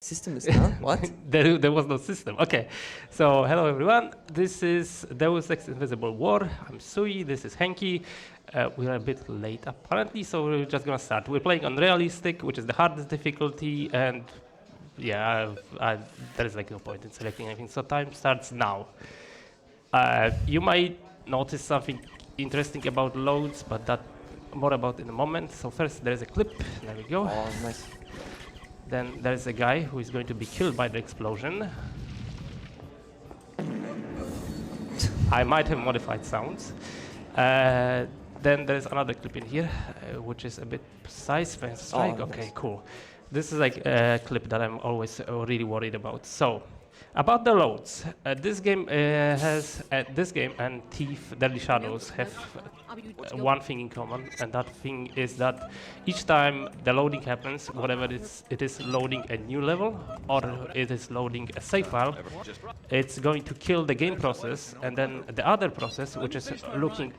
System is down? What? There was no system. Okay. So, hello everyone. This is Deus Ex Invisible War. I'm Sui. This is Henki. We're a bit late apparently, so we're just gonna start. We're playing on realistic, which is the hardest difficulty, and yeah, there is like no point in selecting anything. So time starts now. You might notice something interesting about loads, but that more about in a moment. So first there is a clip. There we go. Oh, nice. Then there's a guy who is going to be killed by the explosion. I might have modified sounds. Then there's another clip in here, which is a bit precise. Fence strike. Oh, Okay, nice. cool. This is like a clip that I'm always really worried about. So, about the loads, this game and Thief Deadly Shadows have one thing in common, and that thing is that each time the loading happens, whatever it is loading a new level or it is loading a save file, it's going to kill the game process, and then the other process, which is looking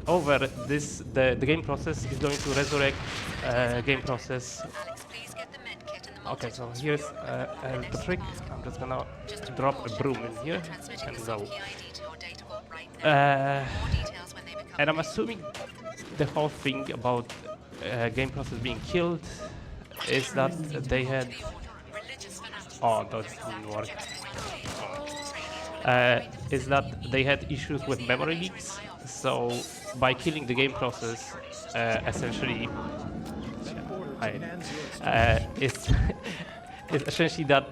over this, the game process is going to resurrect game process. Okay, so here's the trick. I'm just gonna drop a broom in here and go. And I'm assuming the whole thing about game process being killed is that they had... Oh, that didn't work. Is that they had issues with memory leaks. So by killing the game process, essentially, it's essentially that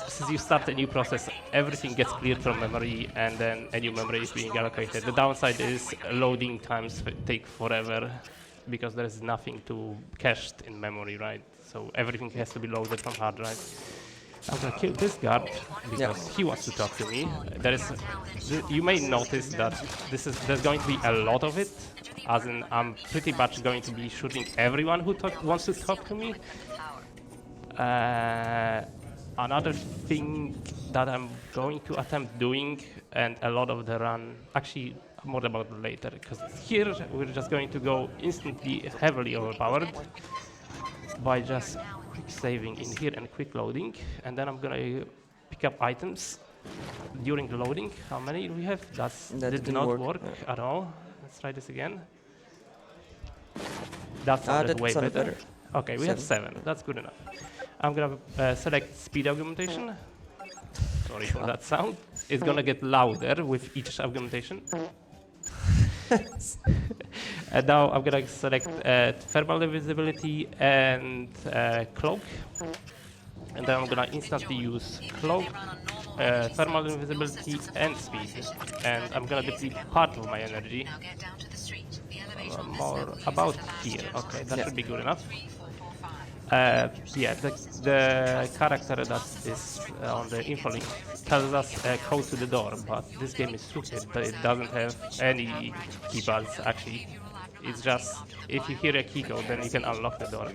since you start a new process, everything gets cleared from memory, and then a new memory is being allocated. The downside is loading times take forever because there is nothing to cached in memory, right? So everything has to be loaded from hard drive. I'm gonna kill this guard because he wants to talk to me. You may notice that there's going to be a lot of it, as in I'm pretty much going to be shooting everyone who wants to talk to me. Another thing that I'm going to attempt doing, and a lot of the run, actually more about it later, because here we're just going to go instantly heavily overpowered by just quick saving in here and quick loading, and then I'm gonna pick up items during the loading. How many do we have? That did not work at all. Let's try this again. That sounded way better. Okay, we have 7. That's good enough. I'm gonna select speed augmentation. Sorry for that sound. It's gonna get louder with each augmentation. And now I'm gonna select thermal invisibility and cloak, and then I'm gonna instantly use cloak, thermal invisibility, and speed, and I'm gonna deplete part of my energy. More about here. Okay, that should be good enough. Yeah, the character that is on the info link tells us a code to the door, but this game is stupid. It doesn't have any keypads, actually. It's just, if you hear a key code, then you can unlock the door.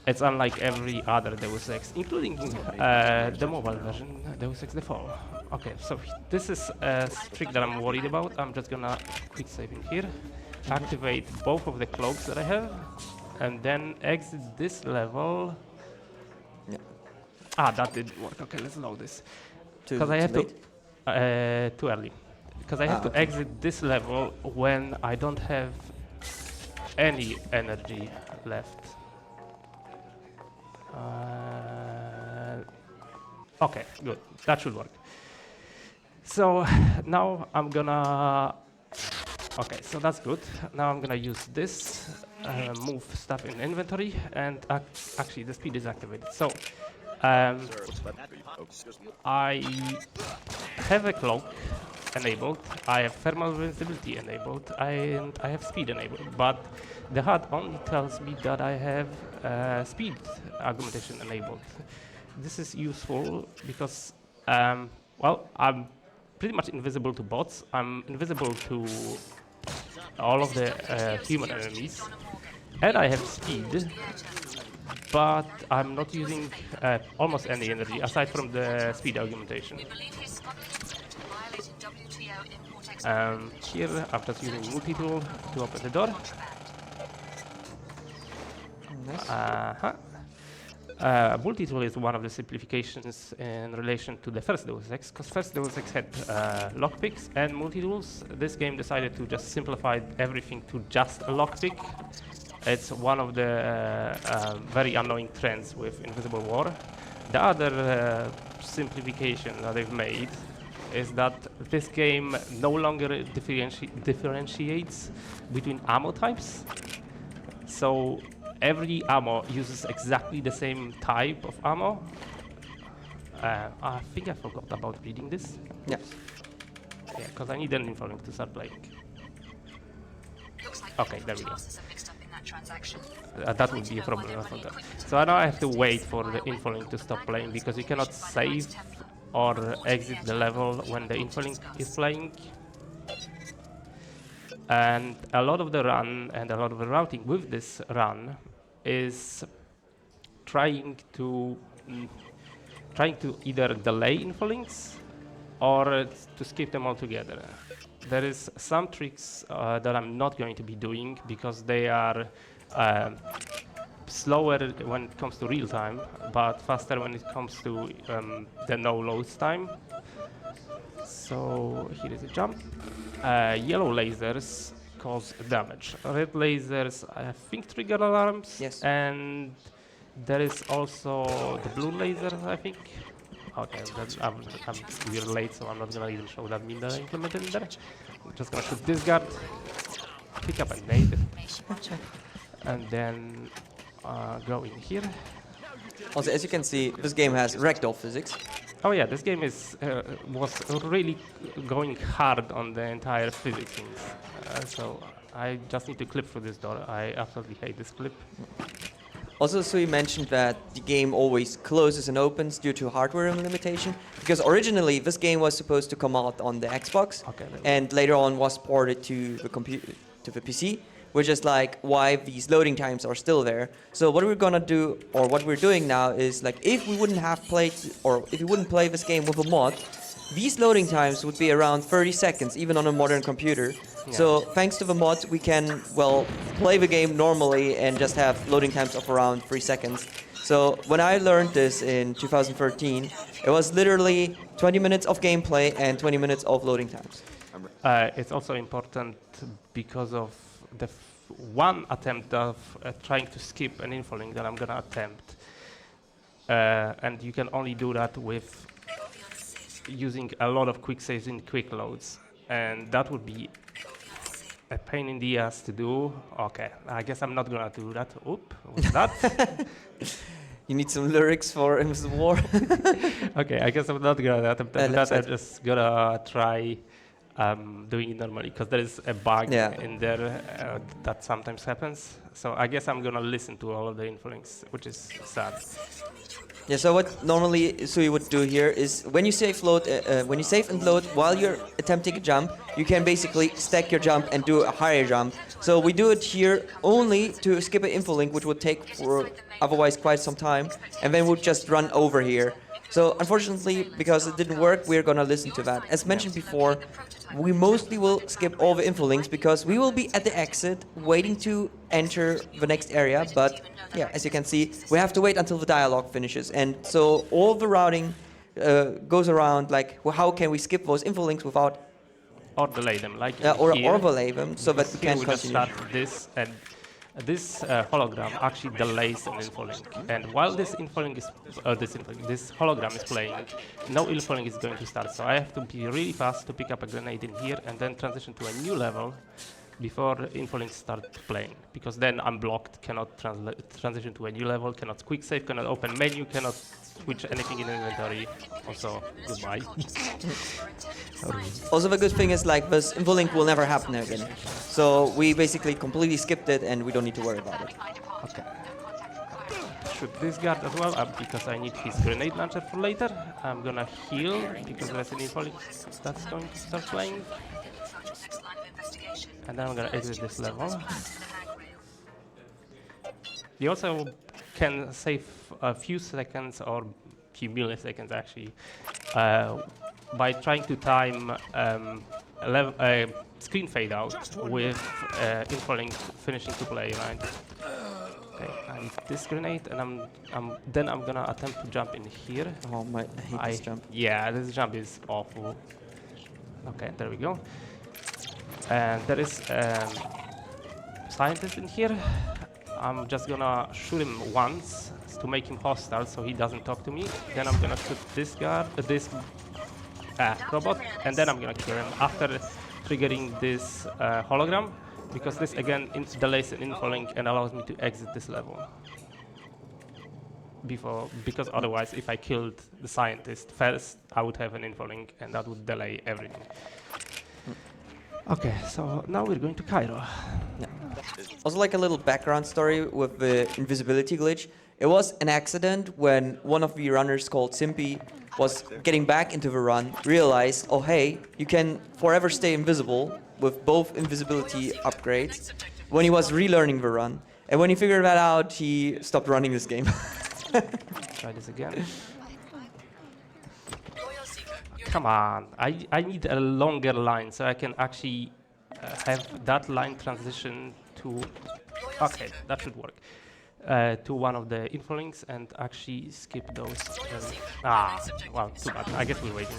It's unlike every other Deus Ex, including the mobile version, Deus Ex The Fall. Okay, so this is a trick that I'm worried about. I'm just gonna quick save in here, activate both of the cloaks that I have, and then exit this level. Yeah. Ah, that didn't work. Okay, let's load this. Because I have to too early. Because I have to exit this level when I don't have any energy left. Okay, good. That should work. So now I'm gonna... Okay, so that's good. Now I'm gonna use this, move stuff in inventory, and actually the speed is activated. So I have a cloak enabled, I have thermal visibility enabled, and I have speed enabled, but the HUD only tells me that I have speed augmentation enabled. This is useful because, well, I'm pretty much invisible to bots, I'm invisible to all of the human enemies, and I have speed, but I'm not using almost any energy aside from the speed augmentation. Here I'm just using multi-tool to open the door. Nice. Multi-tool is one of the simplifications in relation to the first Deus Ex, because first Deus Ex had lockpicks and multi-tools. This game decided to just simplify everything to just a lockpick. It's one of the very annoying trends with Invisible War. The other simplification that they've made is that this game no longer differentiates between ammo types. So every ammo uses exactly the same type of ammo. I think I forgot about reading this. Yeah. Yeah, because I need an info link to start playing. Okay, there we go. That would be a problem. I forgot. So now I have to wait for the info link to stop playing because you cannot save or exit the level when the info link is playing. And a lot of the run and a lot of the routing with this run is trying to either delay info links or to skip them altogether. There is some tricks that I'm not going to be doing because they are slower when it comes to real time, but faster when it comes to the no loads time. So here is a jump. Yellow lasers cause damage. Red lasers, I think, trigger alarms. Yes. And there is also the blue laser, I think. Okay, we're late, so I'm not gonna even show that meme that I implemented in there. I'm just gonna shoot this guard, pick up a nade, and then go in here. Also, as you can see, this game has ragdoll physics. Oh yeah, this game is was really going hard on the entire physics things. So I just need to clip through this door. I absolutely hate this clip. Also, Sui mentioned that the game always closes and opens due to hardware limitation, because originally this game was supposed to come out on the Xbox, and later on was ported to the PC, which is like why these loading times are still there. So what we're gonna do, or what we're doing now, is like if we wouldn't have played, or if we wouldn't play this game with a mod, these loading times would be around 30 seconds, even on a modern computer. Yeah. So thanks to the mod, we can, well, play the game normally and just have loading times of around 3 seconds. So when I learned this in 2013, it was literally 20 minutes of gameplay and 20 minutes of loading times. It's also important because of the one attempt of trying to skip an info link that I'm gonna attempt. And you can only do that with using a lot of quick saves in quick loads. And that would be a pain in the ass to do. Okay, I guess I'm not gonna do that. Oop, what's that? You need some lyrics for Invisible War. Okay, I guess I'm not gonna attempt that. I'm just gonna try doing it normally, because there is a bug in there that sometimes happens. So I guess I'm gonna listen to all of the info links, which is sad. Yeah, so what normally Sui would do here is when you save and load while you're attempting a jump, you can basically stack your jump and do a higher jump. So we do it here only to skip an info link, which would take for otherwise quite some time, and then we'll just run over here. So unfortunately, because it didn't work, we're gonna listen to that. As mentioned before, we mostly will skip all the info links because we will be at the exit waiting to enter the next area, but yeah, as you can see, we have to wait until the dialogue finishes, and so all the routing goes around like, well, how can we skip those info links without or delay them, like or overlay them, so that we can we continue. Just start this, and this hologram actually delays an info link, and while this info link is this hologram is playing, no info link is going to start. So I have to be really fast to pick up a grenade in here and then transition to a new level before info links start playing, because then I'm blocked, cannot transition to a new level, cannot quick save, cannot open menu, cannot switch anything in inventory. Also, goodbye. Also, the good thing is like this info link will never happen again. So we basically completely skipped it and we don't need to worry about it. Okay. Shoot this guard as well because I need his grenade launcher for later. I'm gonna heal because there's an info link that's going to start playing. And then I'm gonna exit this level. You also can save a few seconds or few milliseconds actually by trying to time screen fade out with info link finishing to play, right? Okay, I I need this grenade, and then I'm gonna attempt to jump in here. Oh my, I hate this jump. Yeah, this jump is awful. Okay, there we go. And there is scientist in here. I'm just gonna shoot him once to make him hostile, so he doesn't talk to me. Then I'm gonna shoot this guard, this robot, and then I'm gonna kill him after triggering this hologram, because this again delays an infolink and allows me to exit this level. Because otherwise, if I killed the scientist first, I would have an infolink, and that would delay everything. Okay, so now we're going to Cairo. Yeah. Also, like a little background story with the invisibility glitch. It was an accident when one of the runners called Simpy was getting back into the run, realized, oh hey, you can forever stay invisible with both invisibility upgrades, when he was relearning the run. And when he figured that out, he stopped running this game. Try this again. Come on, I need a longer line so I can actually have that line transition to, okay, that should work, to one of the infolinks and actually skip those. Well, too bad. I guess we're waiting.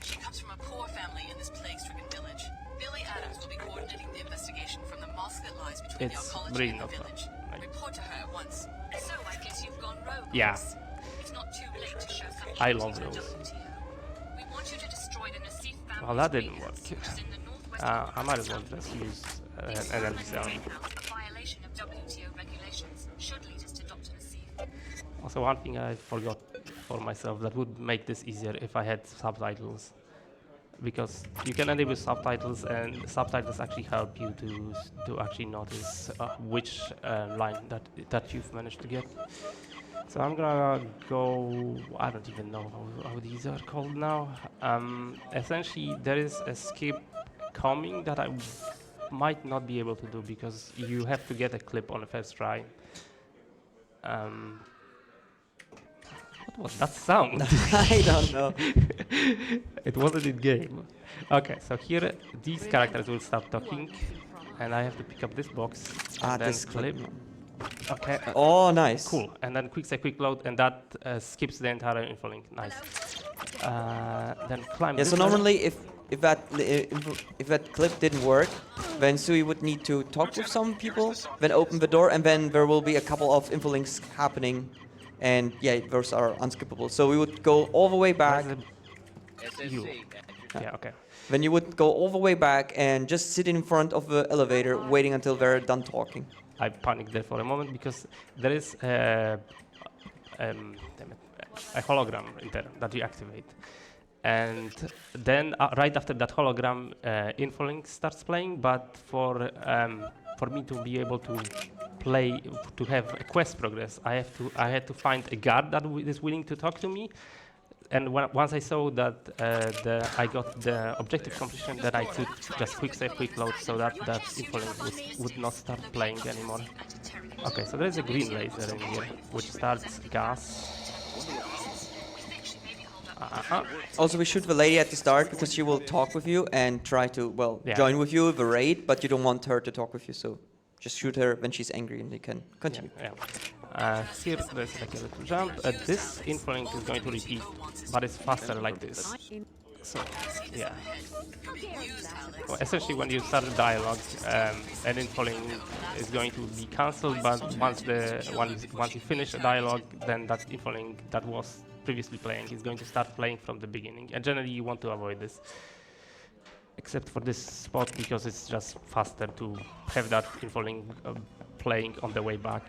She comes from a poor family in this plague-stricken village. Billy Adams will be coordinating the investigation from the mosque that lies between the It's oncology really and the not fun. village. Report to her at once. So I guess you've gone rogue. Yeah. It's not too late to show some I love loyalty to those. WTO. We want you to destroy the Nassif family. Well, that didn't work. which is in the northwest I might as well just use an energy cell. A violation of WTO regulations should lead us to Dr. Nassif. Also, one thing I forgot for myself that would make this easier if I had subtitles, because you can enable subtitles, and subtitles actually help you to actually notice which line that you've managed to get. So I'm gonna go. I don't even know how these are called now. Essentially, there is a skip coming that I might not be able to do because you have to get a clip on the first try. What was that sound? I don't know. It wasn't in game. Okay, so here these characters will start talking, and I have to pick up this box. And then This clip. Okay. Oh, nice. Cool. And then quick load, and that skips the entire infolink. Nice. Then climb. Yeah, this so level. normally if that clip didn't work, then Sui would need to talk with some people, then open the door, and then there will be a couple of infolinks happening, and yeah, those are unskippable. So we would go all the way back. You. Yeah. Okay. Then you would go all the way back and just sit in front of the elevator, waiting until they're done talking. I panicked there for a moment because there is a hologram in there that you activate. And then right after that hologram, infolink starts playing, but for me to be able to play, to have a quest progress, I had to find a guard that is willing to talk to me. And once I saw that I got the objective completion, then I could just quick save, quick load, so that infolink would not start playing anymore. Okay, so there is a green laser in here, which starts gas. Also, we shoot the lady at the start because she will talk with you and try to, well, join with you the raid, but you don't want her to talk with you, so just shoot her when she's angry and you can continue. Here there's like a little jump. This infolink is going to repeat, but it's faster like this. So, yeah. Well, essentially, when you start a dialogue, an infolink is going to be cancelled, but once you finish a dialogue, then that infolink that was previously playing is going to start playing from the beginning. And generally, you want to avoid this, except for this spot because it's just faster to have that infolink playing on the way back.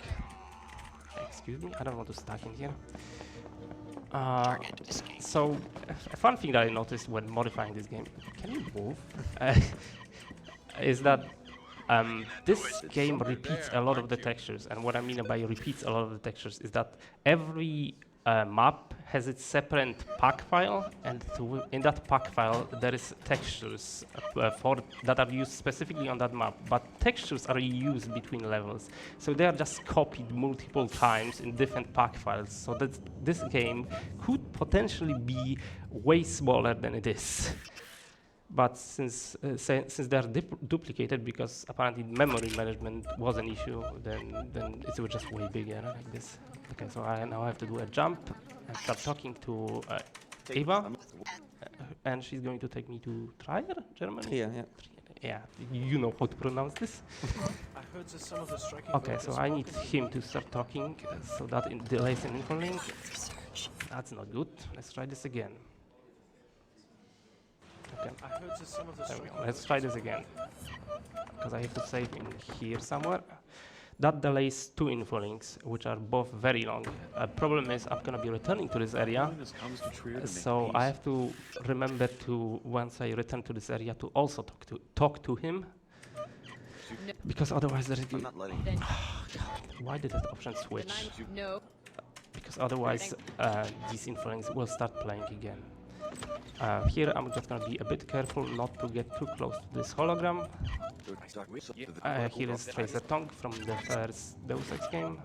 Excuse me, I don't want to stack in here. So, a fun thing that I noticed when modifying this game, can you move? Is that this game repeats a lot of the textures, and what I mean by repeats a lot of the textures is that every map has its separate pack file, and in that pack file there is textures that are used specifically on that map, but textures are used between levels, so they are just copied multiple times in different pack files, so that this game could potentially be way smaller than it is. But since they're duplicated, because apparently memory management was an issue, then it was just way bigger like this. Okay, so I now have to do a jump and start talking to Eva, and she's going to take me to Trier, Germany. Yeah. Yeah, you know how to pronounce this. Okay, so I need him to start talking, so that delays an info link. That's not good. Let's try this again. Okay. There we go. Let's try this again, because I have to save in here somewhere. That delays 2 info links, which are both very long. Problem is, I'm gonna be returning to this area, so I have to remember to, once I return to this area, to also talk to him, because otherwise there is. Why did that option switch? No. Because otherwise these info links will start playing again. Here I'm just gonna be a bit careful not to get too close to this hologram. Here is Tracer Tongue from the first Deus Ex game.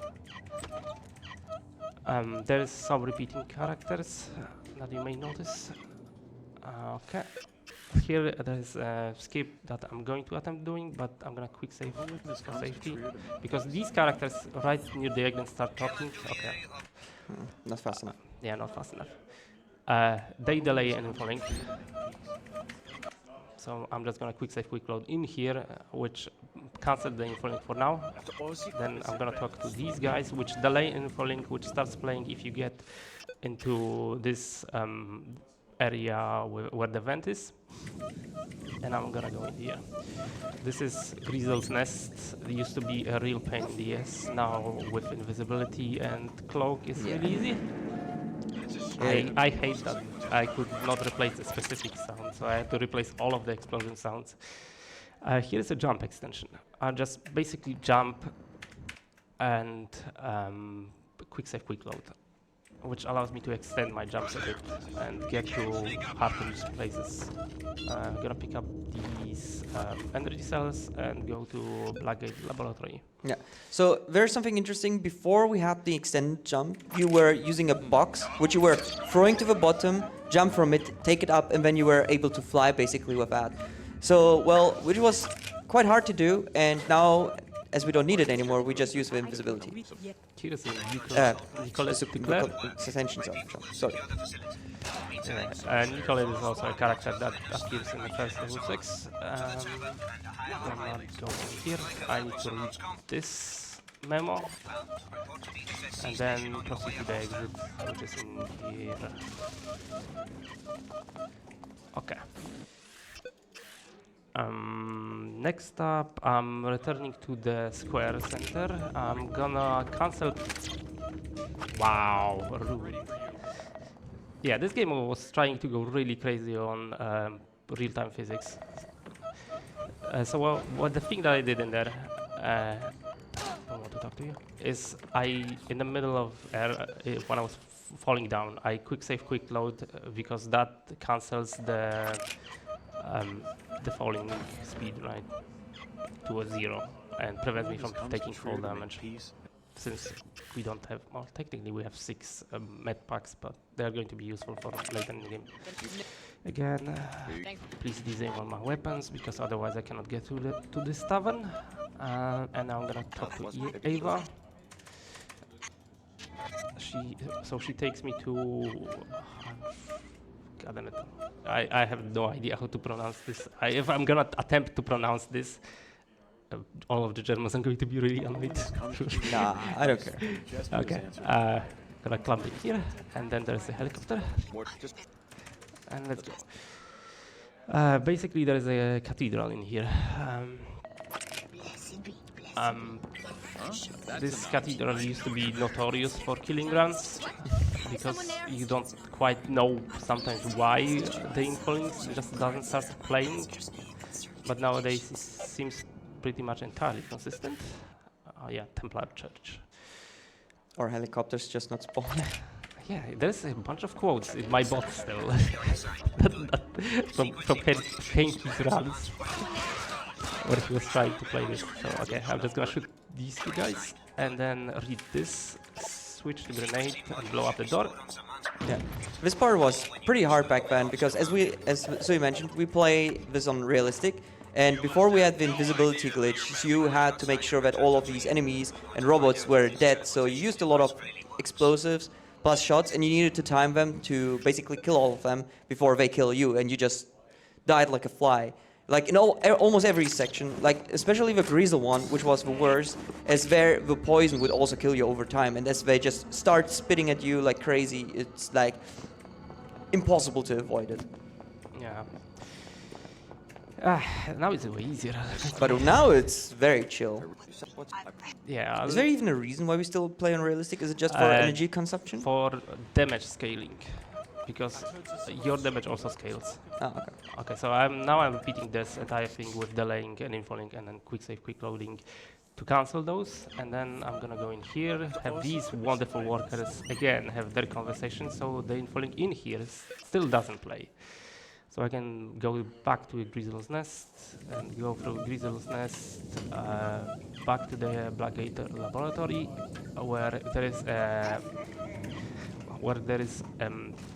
There is some repeating characters that you may notice. Okay. Here there is a skip that I'm going to attempt doing, but I'm gonna quick save for safety, because these characters right near the end start talking. Okay. Not fast enough. Yeah, not fast enough. They delay an info link. So I'm just gonna quick save, quick load in here, which cancel the info link for now. Then I'm gonna talk to these guys, which delay info link, which starts playing if you get into this area where the vent is. And I'm gonna go in here. This is Grisel's Nest. It used to be a real pain in the ass. Now with invisibility and cloak is really easy. I hate that I could not replace the specific sound, so I had to replace all of the explosion sounds. Here is a jump extension. I just basically jump and quick save, quick load, which allows me to extend my jumps a bit and get to hard to reach places. I'm gonna pick up these energy cells and go to Blackgate Laboratory. Yeah. So there's something interesting. Before we had the extended jump, you were using a box which you were throwing to the bottom, jump from it, take it up, and then you were able to fly basically with that. So, well, which was quite hard to do, and now, as we don't need it anymore, we just use the invisibility. Here's a Extensions of jump. Sorry. Nicolette is also a character that appears in the first Deus Ex. I'm not going here. I need to read this memo and then proceed to the exit, which is in here. Okay. Next up, I'm returning to the Square Center. I'm gonna cancel. Wow, rude. Yeah, this game was trying to go really crazy on real-time physics. So what the thing that I did in there, I want to talk to you, is in the middle of air, when I was falling down, I quick save, quick load, because that cancels the falling speed right to a 0 and prevents me from taking fall damage. Since we don't have, well, technically we have 6 med packs, but they are going to be useful for later in the game. Again, please disable my weapons, because otherwise I cannot get to this tavern. And now I'm gonna talk to Eva. She takes me to. God damn it. I have no idea how to pronounce this. If I'm gonna attempt to pronounce this, all of the Germans are going to be really annoyed. Nah, I don't care. Okay, gonna climb in here, and then there's a helicopter. And let's go. Basically, there is a cathedral in here. This cathedral used to be notorious for killing runs, because you don't quite know sometimes why the influence just doesn't start playing. But nowadays it seems pretty much entirely consistent. Yeah, Templar Church. Or helicopters just not spawn. Yeah, there's a bunch of quotes in my bot still from Henki's runs, where he was trying to play this. So okay, I'm just gonna shoot these 2 guys and then read this, switch to grenade and blow up the door. Yeah, this part was pretty hard back then because as Sui mentioned, we play this on realistic, and before we had the invisibility glitch, you had to make sure that all of these enemies and robots were dead. So you used a lot of explosives plus shots, and you needed to time them to basically kill all of them before they kill you, and you just died like a fly. Like in almost every section, like especially the Greasel one, which was the worst, as there the poison would also kill you over time, and as they just start spitting at you like crazy, it's like impossible to avoid it. Yeah. Now it's way easier. But now it's very chill. Yeah. Is there even a reason why we still play on realistic? Is it just for energy consumption? For damage scaling, because your damage also scales. Oh, okay. Okay, so I'm repeating this entire thing with delaying and infoling and then quick save, quick loading to cancel those, and then I'm gonna go in here, have these wonderful workers again have their conversation, so the infoling in here still doesn't play. So I can go back to Grizzle's Nest and go through Grizzle's Nest back to the Blackgate laboratory where there is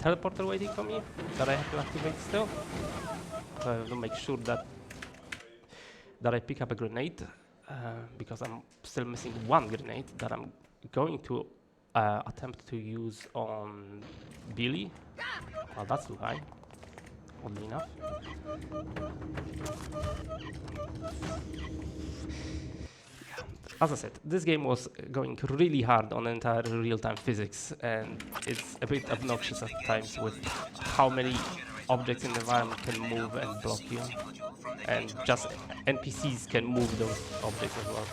teleporter waiting for me that I have to activate still. So I have to make sure that I pick up a grenade because I'm still missing one grenade that I'm going to attempt to use on Billy. Well, that's too high, oddly enough. As I said, this game was going really hard on entire real-time physics, and it's a bit obnoxious at times with how many objects in the environment can move and block you, and just NPCs can move those objects as well.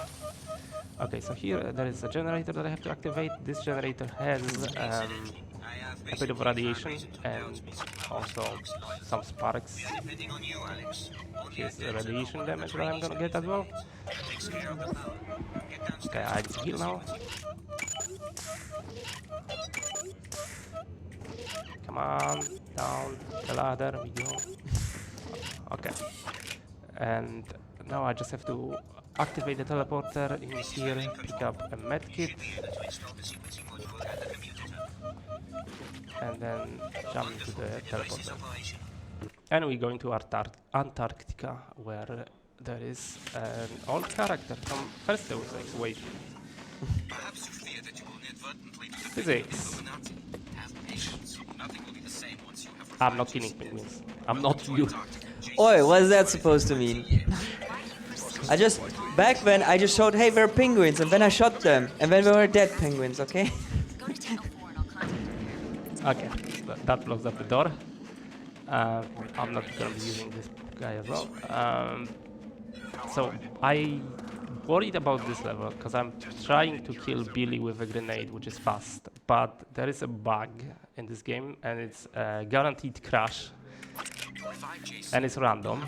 Okay, so here there is a generator that I have to activate. This generator has a bit of radiation and also some sparks. Here's the radiation damage that I'm gonna get as well. Okay, I need to heal now. Come on, down the ladder we go. Okay, and now I just have to activate the teleporter in here, pick up a medkit, and then jump into the teleporter. And we're going to Antarctica, where there is an old character from first Deus Ex. Wait. Physics. I'm not killing penguins. I'm not you. Oi, what is that supposed to mean? Back then I just showed, hey, they're penguins, and then I shot them, and then they were dead penguins, okay? Okay, that closed up the door. I'm not gonna be using this guy as well. So I worried about this level because I'm trying to kill Billy with a grenade, which is fast, but there is a bug in this game, and it's a guaranteed crash, and it's random.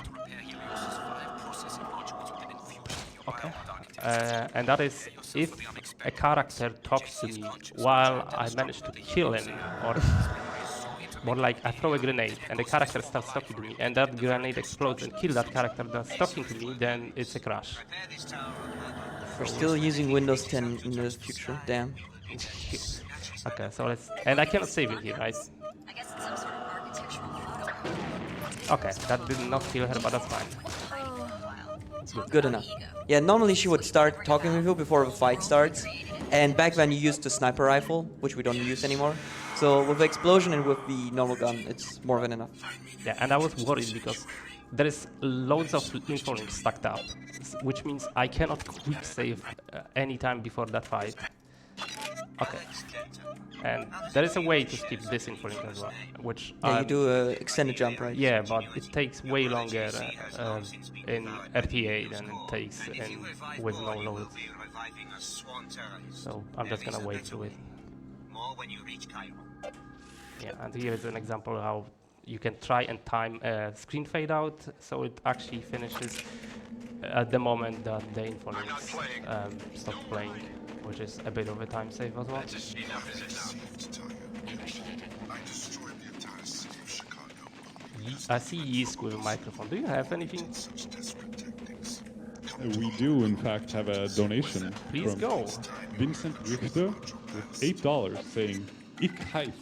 Okay, and that is if a character talks to me while I manage to kill him, or more like I throw a grenade and the character starts talking to me, and that grenade explodes and kills that character that's talking to me, then it's a crash. We're still using Windows 10 in the future, damn. Okay, so let's, and I cannot save it here, right? Okay, that did not kill her, but that's fine. Good enough. Yeah, normally she would start talking with you before the fight starts, and back then you used the sniper rifle, which we don't use anymore. So with the explosion and with the normal gun, it's more than enough. Yeah, and I was worried because there is loads of infolinks stacked up, which means I cannot quick save any time before that fight. Okay. And there is a way to skip this infolink as well, which you do an extended jump, right? Yeah, but it takes way longer in RTA than it takes with no load. So I'm just gonna wait through it. Yeah, and here is an example of how you can try and time a screen fade out, so it actually finishes at the moment that the infolinks stop playing, which is a bit of a time save as well. I see Yeast with a microphone. Do you have anything? We do, in fact, have a donation. Please from go. Vincent Richter with $8 saying, "Ik hype."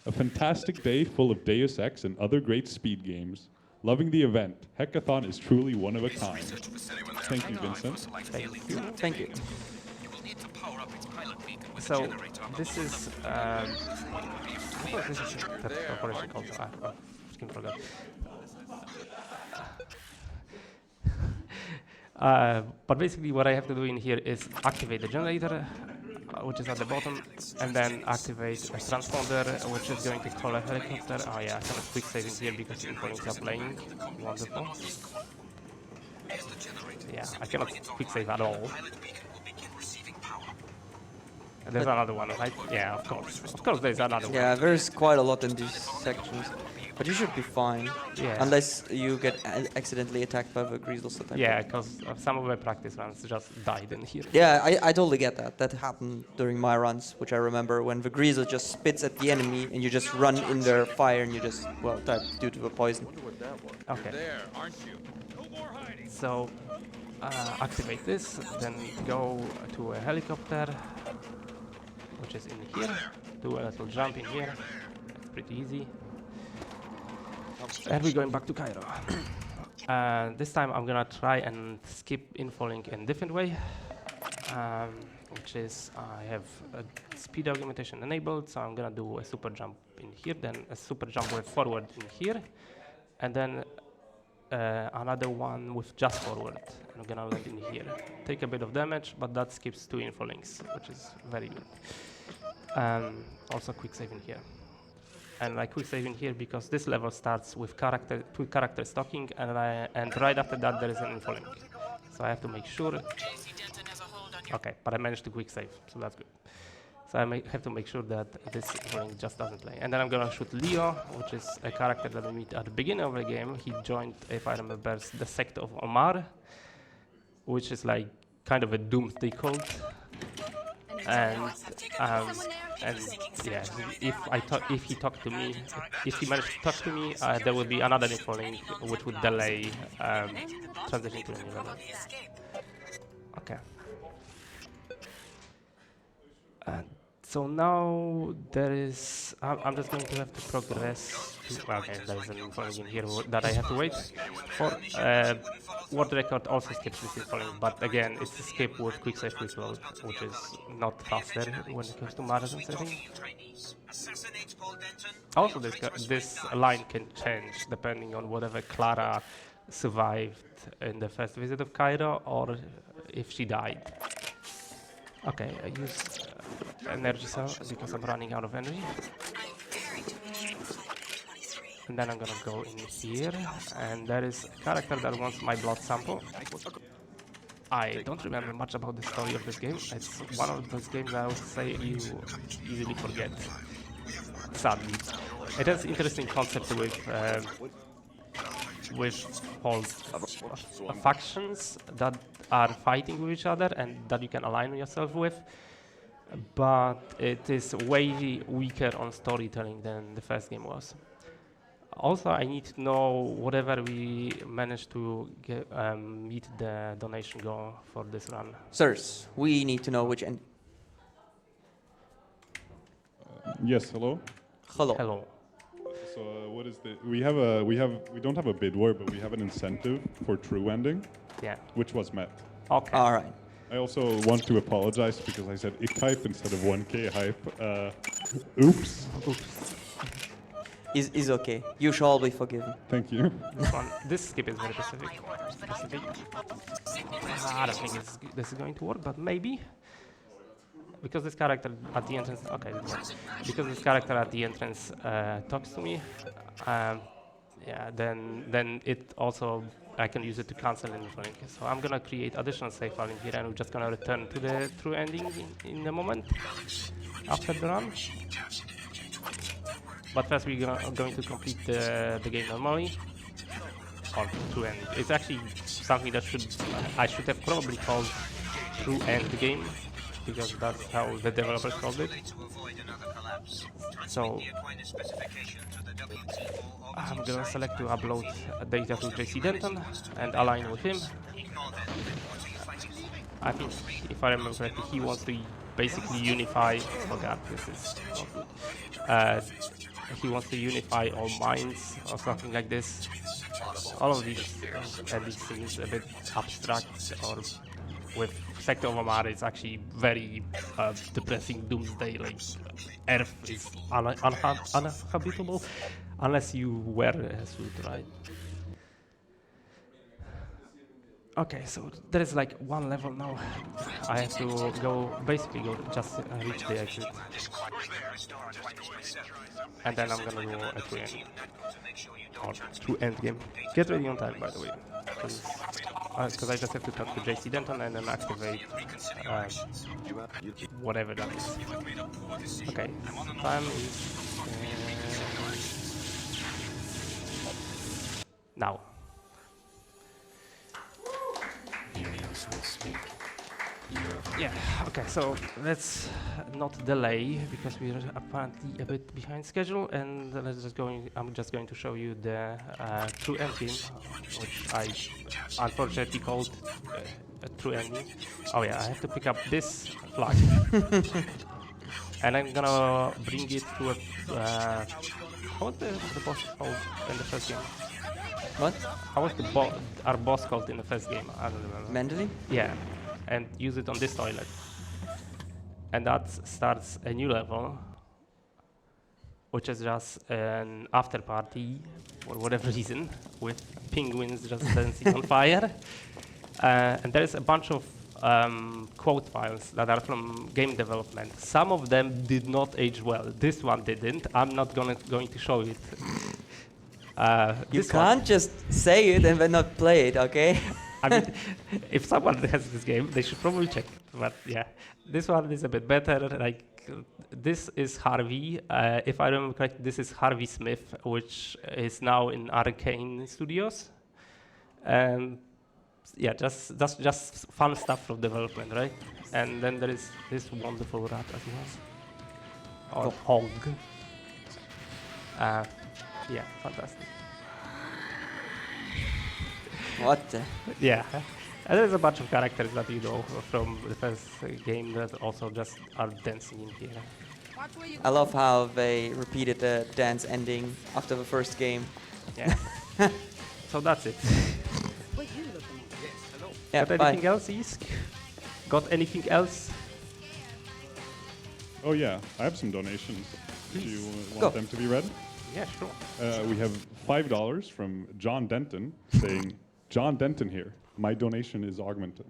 A fantastic day full of Deus Ex and other great speed games. Loving the event. Hekathon is truly one of a kind. Thank you, Vincent. Thank you. Thank you. So this is what this is that corporation called? I forgot. But basically what I have to do in here is activate the generator, which is at the bottom, and then activate a transponder, which is going to call a helicopter. Oh yeah, I cannot quick save in here because the inputs are playing. Wonderful. Yeah, I cannot quick save at all. There's another one, right? Yeah, of course. Of course there's another one. Yeah, there's quite a lot in these sections. But you should be fine. Yeah. Unless you get accidentally attacked by the Greasels. Yeah, because some of my practice runs just died in here. Yeah, I totally get that. That happened during my runs, which I remember when the Greasel just spits at the enemy and you just run in their fire and you just, well, die due to the poison. Okay. There, aren't you? No more hiding. So, activate this, then go to a helicopter, which is in here. Do a little jump in here. It's pretty easy. And we're going back to Cairo. This time I'm gonna try and skip info-link in a different way, which is I have a speed augmentation enabled, so I'm gonna do a super jump in here, then a super jump with forward in here, and then another one with just forward. And I'm gonna land in here. Take a bit of damage, but that skips 2 info-links, which is very good. Also quick save in here. And I quick save in here because this level starts with two character stocking, and right after that there is an info link. So I have to make sure. Okay, but I managed to quick save, so that's good. So I have to make sure that this info link just doesn't play. And then I'm gonna shoot Leo, which is a character that we meet at the beginning of the game. He joined, if I remember, the sect of Omar, which is like kind of a doomsday cult. And yeah, if he talked to me, if he managed to talk to me, there would be another info link which would delay transition to a new level. Okay. So now there is. I'm just going to have to progress. Okay, there is an info link in here that I have to wait for. World record also skips this info link, but again, it's a skip with quick save quick load, which is not faster when it comes to marathon setting. Also, this line can change depending on whether Clara survived in the first visit of Cairo or if she died. Okay, I use energy cell because I'm running out of energy. And then I'm gonna go in here, and there is a character that wants my blood sample. I don't remember much about the story of this game. It's one of those games I would say you easily forget, sadly. It has interesting concept with whole factions that are fighting with each other and that you can align yourself with, but it is way weaker on storytelling than the first game was. Also, I need to know whatever we manage to meet the donation goal for this run. Sirs, we need to know which end. Yes, hello. Hello. Hello. So what is the? We don't have a bid war, but we have an incentive for true ending, Yeah. which was met. Okay. All right. I also want to apologize because I said ik hype instead of 1K hype. Oops. Is okay. You shall be forgiven. Thank you. This skip is very specific. I don't think this is going to work, but maybe. Because this character at the entrance, okay, because this character at the entrance talks to me, yeah, then it also, I can use it to cancel anything. So I'm gonna create additional save file in here, and we're just gonna return to the true ending in a moment after the run. But first we're going to complete the game normally, or true end. It's actually something that I should have probably called true end game, because that's how the developers called it. So I'm gonna select to upload data to JC Denton and align with him. I think, if I remember correctly, he wants to basically unify. Oh god, this is not good. he wants to unify all minds or something like this. All of these endings seems a bit abstract, or with Sector of Amara it's actually very depressing doomsday, like Earth is uninhabitable unless you wear a suit, right? Okay, so there is like one level now. I have to basically go just reach the exit. And then I'm gonna do a true end game. Get ready on time, by the way. Because I just have to talk to JC Denton and then activate whatever that is. Okay, time is now. Yeah, okay, so let's not delay because we're apparently a bit behind schedule, and I'm just going to show you the true end game, which I unfortunately called a true ending. Oh yeah, I have to pick up this flag. And I'm gonna bring it to a how was the boss called in the first game? What? How was our boss called in the first game? I don't remember. Mentally? Yeah, and use it on this toilet. And that starts a new level, which is just an after party, for whatever reason, with penguins just dancing on fire. And there is a bunch of quote files that are from game development. Some of them did not age well. This one didn't. I'm not going to show it. You can't just say it and then not play it, okay? I mean, if someone has this game, they should probably check it. But yeah, this one is a bit better. Like, this is Harvey. If I remember correctly, this is Harvey Smith, which is now in Arcane Studios. And yeah, just fun stuff from development, right? And then there is this wonderful rat as well, or hog. Yeah, fantastic. What the? Yeah, and there's a bunch of characters that you know from the first game that also just are dancing in here. I love how they repeated the dance ending after the first game. Yeah. So that's it. Yeah, Got anything else, Isk? Got anything else? Oh yeah, I have some donations. Do you want Go. them to be read? Yeah, sure. We have $5 from John Denton saying, John Denton here. My donation is augmented.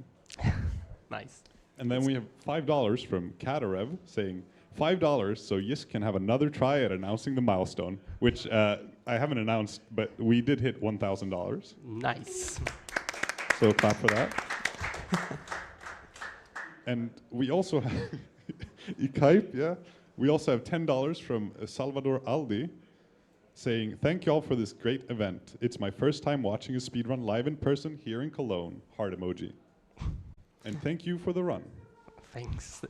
Nice. And then we have $5 from Katarev saying, $5 so Yisk can have another try at announcing the milestone, which I haven't announced, but we did hit $1,000. Nice. So clap for that. And we also have, Ikaip, yeah. We also have $10 from Salvador Aldi saying, thank you all for this great event. It's my first time watching a speedrun live in person here in Cologne. Heart emoji. And thank you for the run. Thanks.